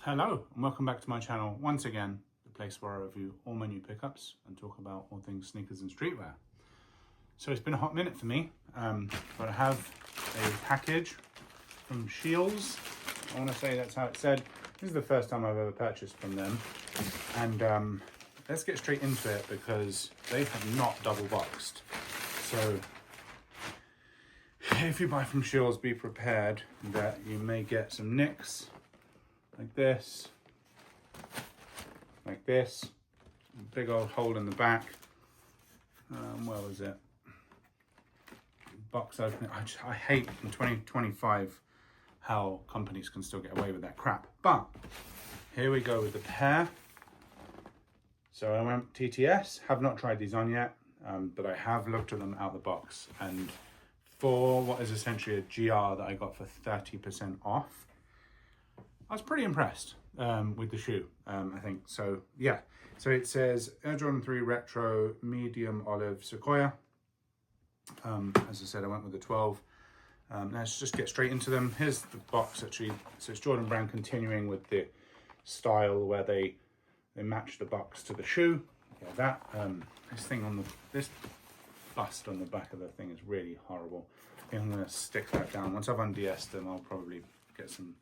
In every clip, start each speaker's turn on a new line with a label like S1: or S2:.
S1: Hello and welcome back to my channel once again, the place where I review all my new pickups and talk about all things sneakers and streetwear. So it's been a hot minute for me, but I have a package from Scheels. I want to say that's how it's said. This is the first time I've ever purchased from them, and let's get straight into it because they have not double boxed. So if you buy from Scheels, be prepared that you may get some nicks like this, big old hole in the back. Where was it? Box opening. I hate in 2025 how companies can still get away with that crap. But here we go with the pair. So I went TTS, have not tried these on yet, but I have looked at them out of the box. And for what is essentially a GR that I got for 30% off, I was pretty impressed with the shoe, I think. So yeah, so it says Air Jordan 3 Retro Medium Olive Sequoia. As I said, I went with the 12. Let's just get straight into them. Here's the box actually. So it's Jordan Brand continuing with the style where they match the box to the shoe. Yeah, that this bust on the back of the thing is really horrible. I think I'm gonna stick that down. Once I've undes'd them, I'll probably get some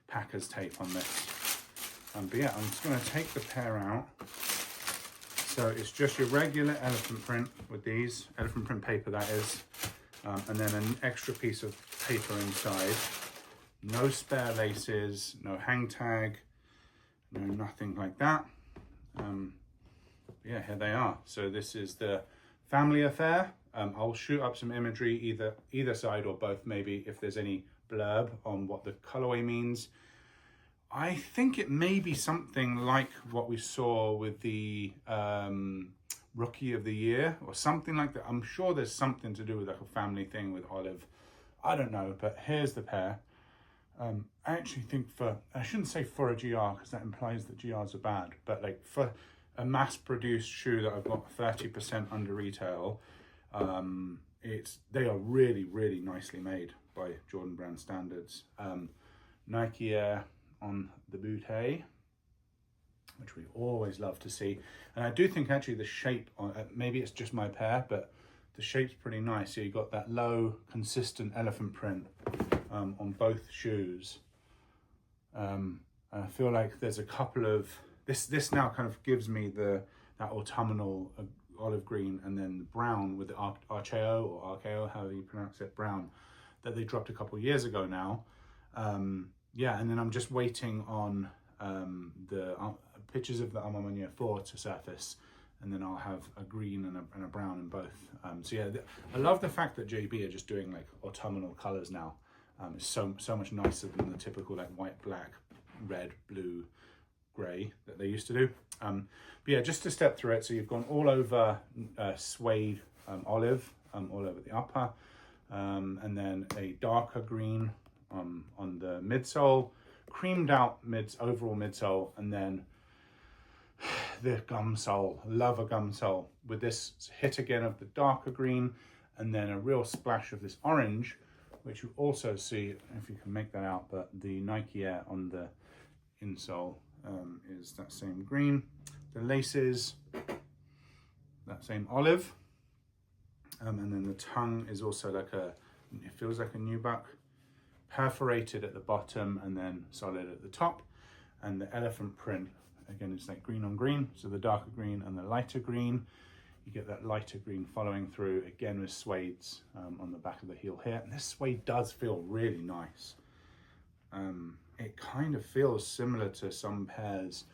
S1: Packers tape on this. But yeah, I'm just going to take the pair out. So it's just your regular elephant print with these, elephant print paper that is, and then an extra piece of paper inside. No spare laces, no hang tag, no nothing like that. Yeah, here they are. So this is the family affair. I'll shoot up some imagery either side or both, maybe if there's any blurb on what the colorway means. I think it may be something like what we saw with the Rookie of the Year or something like that. I'm sure there's something to do with like a family thing with Olive. I don't know, but here's the pair. I actually think I shouldn't say for a GR because that implies that GRs are bad, but like for a mass-produced shoe that I've got 30% under retail, they are really, really nicely made by Jordan Brand standards. Nike Air on the boot, which we always love to see. And I do think actually the shape, maybe it's just my pair, but the shape's pretty nice. So you got that low, consistent elephant print on both shoes. I feel like there's a couple of, this now kind of gives me that autumnal olive green and then the brown with the Archeo or Archeo, however you pronounce it, brown, that they dropped a couple of years ago now. Yeah, and then I'm just waiting on the pictures of the Armani 4 to surface, and then I'll have a green and a brown in both. So yeah, I love the fact that JB are just doing like autumnal colors now. It's so much nicer than the typical like white, black, red, blue, grey that they used to do. But yeah, just to step through it, so you've gone all over suede olive, all over the upper, and then a darker green on the midsole, creamed out overall midsole, and then the gum sole. Love a gum sole with this hit again of the darker green, and then a real splash of this orange, which you also see if you can make that out. But the Nike Air on the insole is that same green. The laces, that same olive, and then the tongue is also like it feels like a nubuck, perforated at the bottom and then solid at the top. And the elephant print, again, it's like green on green, so the darker green and the lighter green. You get that lighter green following through, again with suedes on the back of the heel here. And this suede does feel really nice. It kind of feels similar to some pairs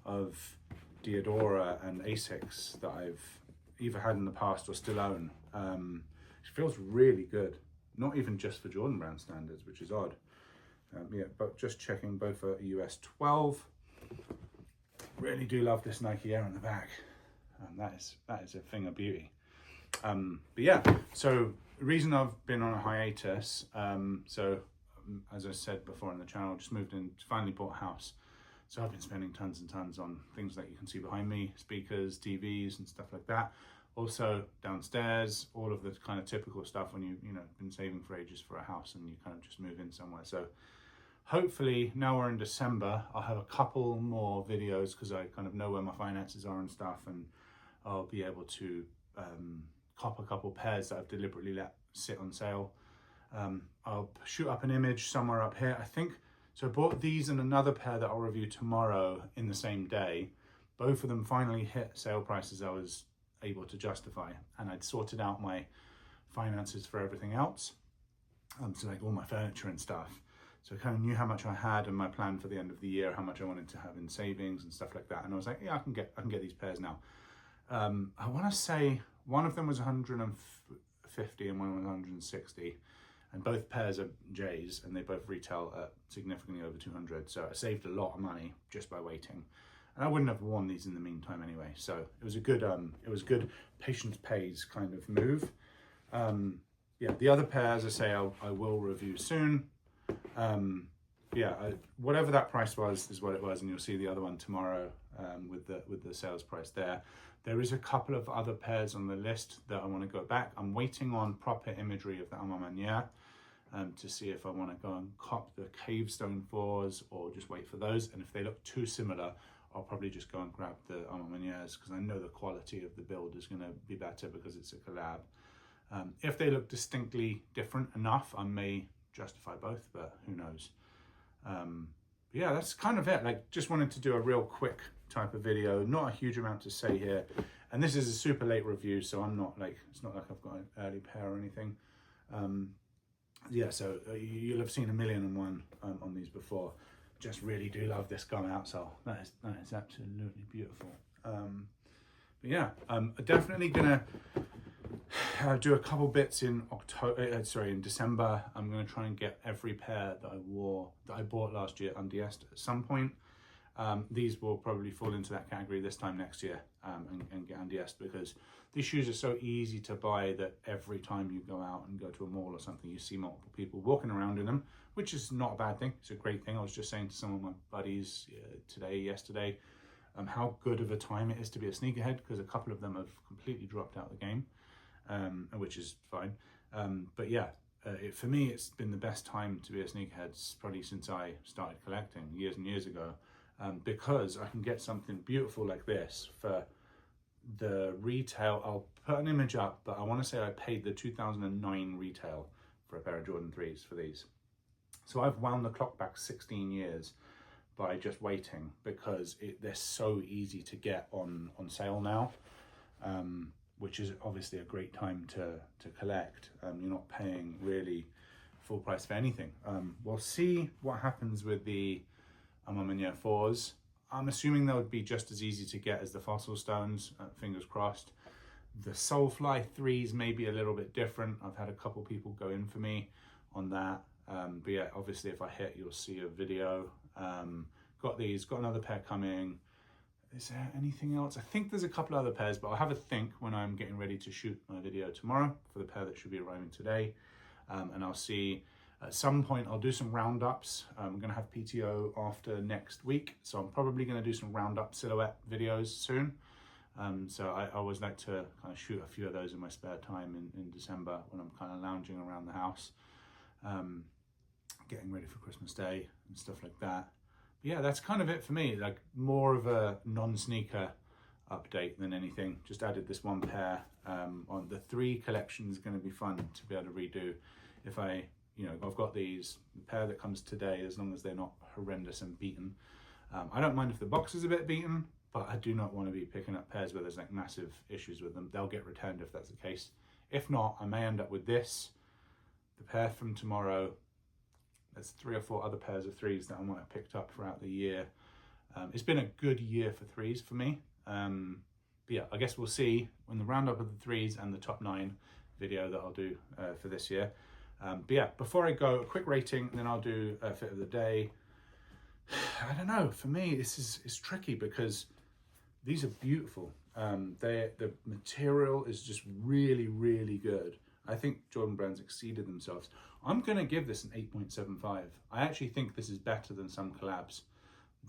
S1: of Diadora and Asics that I've either had in the past or still own. It feels really good. Not even just for Jordan Brand standards, which is odd. Yeah, but just checking, both are US 12. Really do love this Nike Air on the back. That is a thing of beauty. But yeah, so the reason I've been on a hiatus, as I said before on the channel, just moved in, finally bought a house. So I've been spending tons and tons on things that you can see behind me, speakers, TVs and stuff like that. Also downstairs, all of the kind of typical stuff when you know been saving for ages for a house and you kind of just move in somewhere. So hopefully now we're in December, I'll have a couple more videos because I kind of know where my finances are and stuff, and I'll be able to cop a couple pairs that I've deliberately let sit on sale. I'll shoot up an image somewhere up here, I think. So I bought these and another pair that I'll review tomorrow in the same day. Both of them finally hit sale prices I was able to justify, and I'd sorted out my finances for everything else. So like all my furniture and stuff. So I kind of knew how much I had and my plan for the end of the year, how much I wanted to have in savings and stuff like that. And I was like, yeah, I can get these pairs now. I want to say one of them was 150 and one was 160. And both pairs are J's, and they both retail at significantly over 200. So I saved a lot of money just by waiting. And I wouldn't have worn these in the meantime anyway. So it was a good patience pays kind of move. Yeah, the other pair, as I say, I will review soon. Whatever that price was is what it was, and you'll see the other one tomorrow with the sales price there. There is a couple of other pairs on the list that I want to go back. I'm waiting on proper imagery of the Armand Manière to see if I want to go and cop the Cavestone 4s or just wait for those. And if they look too similar, I'll probably just go and grab the Armand Manières because I know the quality of the build is going to be better because it's a collab. If they look distinctly different enough, I may justify both, but who knows. Yeah, that's kind of it. Like, just wanted to do a real quick type of video, not a huge amount to say here. And this is a super late review, so I'm not like, it's not like I've got an early pair or anything. Yeah, so you'll have seen 1,000,001 on these before. Just really do love this gum outsole. That is absolutely beautiful. But yeah, I'm definitely gonna do a couple bits in in December. I'm gonna try and get every pair that I bought last year undressed at some point. These will probably fall into that category this time next year and get undressed, because these shoes are so easy to buy that every time you go out and go to a mall or something, you see multiple people walking around in them, which is not a bad thing. It's a great thing. I was just saying to some of my buddies yesterday, how good of a time it is to be a sneakerhead, because a couple of them have completely dropped out of the game, which is fine. But yeah, for me, it's been the best time to be a sneakerhead probably since I started collecting years and years ago, because I can get something beautiful like this for the retail. I'll put an image up, but I want to say I paid the 2009 retail for a pair of Jordan 3s for these. So I've wound the clock back 16 years by just waiting, because they're so easy to get on sale now, which is obviously a great time to collect. You're not paying really full price for anything. We'll see what happens with the Armand Manière 4s. I'm assuming they would be just as easy to get as the Fossil Stones, fingers crossed. The Soulfly 3s may be a little bit different. I've had a couple people go in for me on that. But yeah, obviously if I hit, you'll see a video. Got another pair coming. Is there anything else? I think there's a couple other pairs, but I'll have a think when I'm getting ready to shoot my video tomorrow for the pair that should be arriving today. And I'll see. At some point, I'll do some roundups. I'm going to have PTO after next week, so I'm probably going to do some roundup silhouette videos soon. So I always like to kind of shoot a few of those in my spare time in December when I'm kind of lounging around the house, getting ready for Christmas Day and stuff like that. But yeah, that's kind of it for me. Like, more of a non-sneaker update than anything. Just added this one pair on the 3 collection. Is going to be fun to be able to redo. If I've got these, the pair that comes today, as long as they're not horrendous and beaten. I don't mind if the box is a bit beaten, but I do not want to be picking up pairs where there's like massive issues with them. They'll get returned if that's the case. If not, I may end up with this, the pair from tomorrow. There's 3 or 4 other pairs of 3s that I might have picked up throughout the year. It's been a good year for 3s for me. But yeah, I guess we'll see when the roundup of the 3s and the top 9 video that I'll do for this year. But yeah, before I go, a quick rating, and then I'll do a fit of the day. I don't know, for me, it's tricky because these are beautiful. The material is just really, really good. I think Jordan Brand's exceeded themselves. I'm going to give this an 8.75. I actually think this is better than some collabs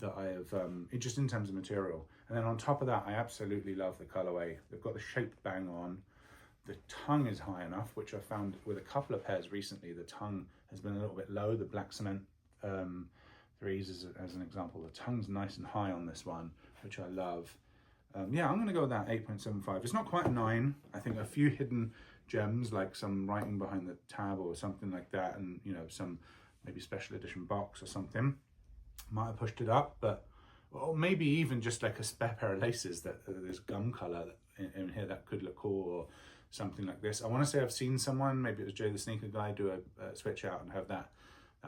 S1: that I have, just in terms of material. And then on top of that, I absolutely love the colorway. They've got the shaped bang on. The tongue is high enough, which I found with a couple of pairs recently. The tongue has been a little bit low, the black cement threes as an example. The tongue's nice and high on this one, which I love. Yeah, I'm going to go with that 8.75. It's not quite a 9. I think a few hidden gems, like some writing behind the tab or something like that, and you know, some maybe special edition box or something, might have pushed it up. But or maybe even just like a spare pair of laces that there's gum color in here that could look cool, or something like this. I want to say I've seen someone, maybe it was Jay the Sneaker Guy, do a switch out and have that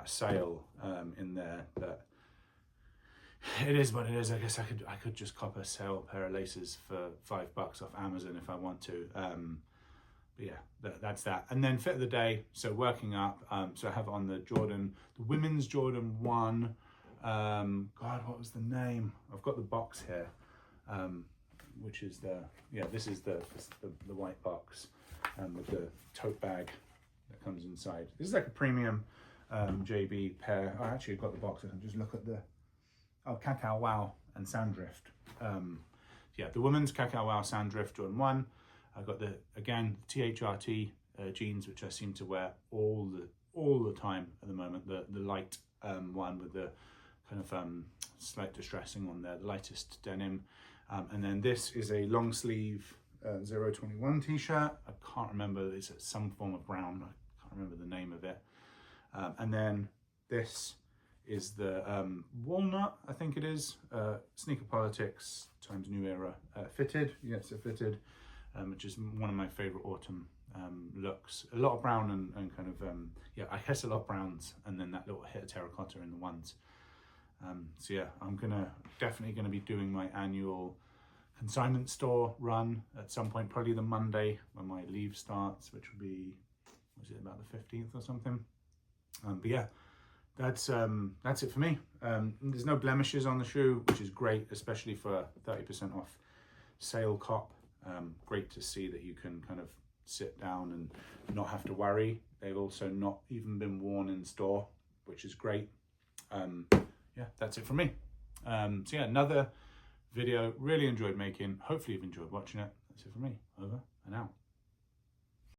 S1: sale in there. But it is what it is. I guess I could just cop a sale pair of laces for $5 off Amazon if I want to. But yeah, that's that. And then fit of the day. So working up. So I have on the women's Jordan 1. God, what was the name? I've got the box here, which is this is the white box with the tote bag that comes inside. This is like a premium JB pair. I actually got the box. I can just look at the Cacao Wow and Sandrift. Yeah, the women's Cacao Wow Sandrift Jordan 1. I got the THRT jeans, which I seem to wear all the time at the moment. The light one with the kind of slight distressing on there, the lightest denim. And then this is a long sleeve 021 t-shirt. I can't remember, it's some form of brown. I can't remember the name of it. And then this is the walnut, I think it is, Sneaker Politics times New Era fitted. Yes, it fitted, which is one of my favorite autumn looks. A lot of brown and kind of, yeah, I guess a lot of browns, and then that little hit of terracotta in the ones. So yeah, I'm definitely gonna be doing my annual consignment store run at some point, probably the Monday when my leave starts, which will be, was it about the 15th or something? But yeah, that's it for me. There's no blemishes on the shoe, which is great, especially for 30% off sale cop. Great to see that you can kind of sit down and not have to worry. They've also not even been worn in store, which is great. Yeah, that's it from me. So yeah, another video really enjoyed making. Hopefully you've enjoyed watching it. That's it from me. Over and out.